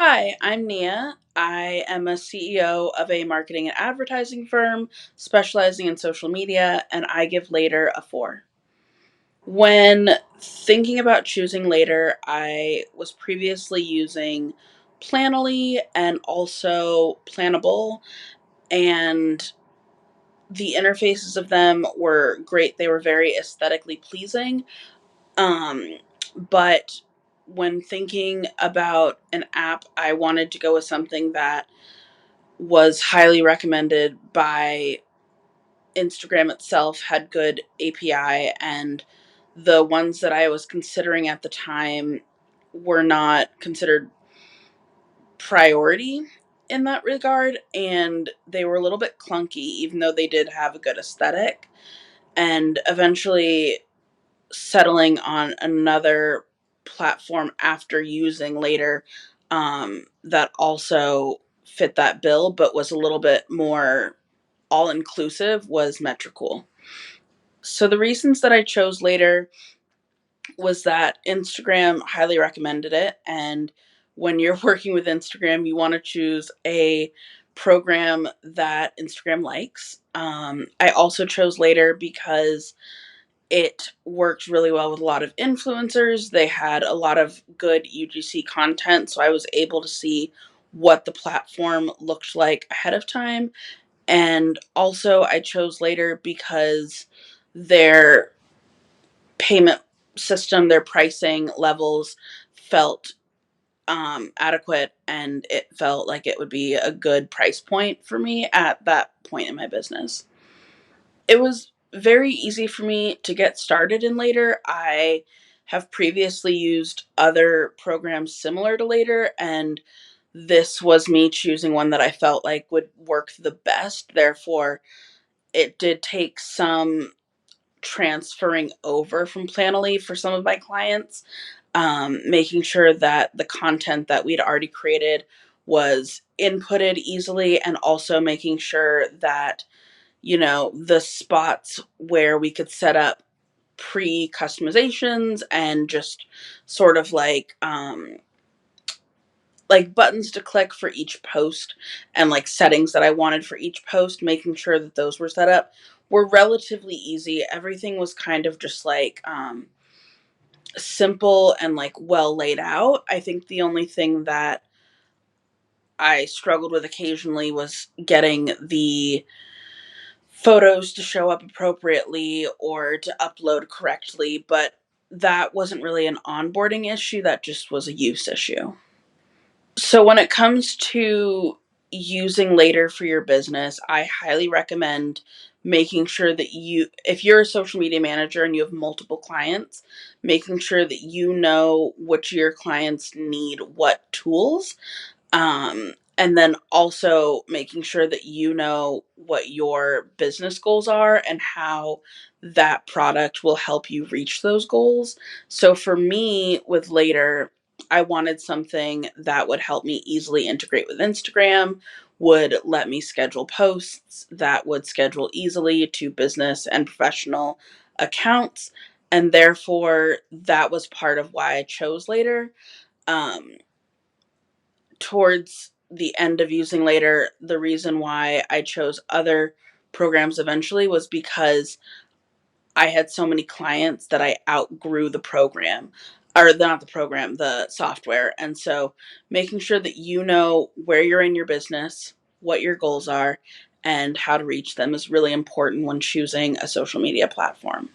Hi, I'm Nia. I am a CEO of a marketing and advertising firm specializing in social media, and I give Later a 4. When thinking about choosing Later, I was previously using Planoly and also Planable, and the interfaces of them were great. They were very aesthetically pleasing. Um, but when thinking about an app, I wanted to go with something that was highly recommended by Instagram itself, had good API, and the ones that I was considering at the time were not considered priority in that regard, and they were a little bit clunky, even though they did have a good aesthetic. And eventually settling on another platform after using Later that also fit that bill but was a little bit more all inclusive was Metricool. So the reasons that I chose Later was that Instagram highly recommended it, and when you're working with Instagram, you want to choose a program that Instagram likes. I also chose Later because it worked really well with a lot of influencers. They had a lot of good UGC content, so I was able to see what the platform looked like ahead of time. And also, I chose Later because their payment system, their pricing levels felt adequate, and it felt like it would be a good price point for me at that point in my business. It was very easy for me to get started in Later. I have previously used other programs similar to Later, and this was me choosing one that I felt like would work the best. Therefore, it did take some transferring over from Planoly for some of my clients, making sure that the content that we'd already created was inputted easily, and also making sure that the spots where we could set up pre customizations and just sort of like buttons to click for each post, and like settings that I wanted for each post, making sure that those were set up were relatively easy. Everything was kind of just like simple and like well laid out. I think the only thing that I struggled with occasionally was getting the photos to show up appropriately or to upload correctly, but that wasn't really an onboarding issue, that just was a use issue. So when it comes to using Later for your business, I highly recommend making sure that if you're a social media manager and you have multiple clients, making sure that you know which of your clients need what tools, and then also making sure that you know what your business goals are and how that product will help you reach those goals. So for me with Later, I wanted something that would help me easily integrate with Instagram, would let me schedule posts, that would schedule easily to business and professional accounts. And therefore, that was part of why I chose Later. Um, Towards the end of using Later, the reason why I chose other programs eventually was because I had so many clients that I outgrew the program, or not the program, the software. And so making sure that you know where you're in your business, what your goals are, and how to reach them is really important when choosing a social media platform.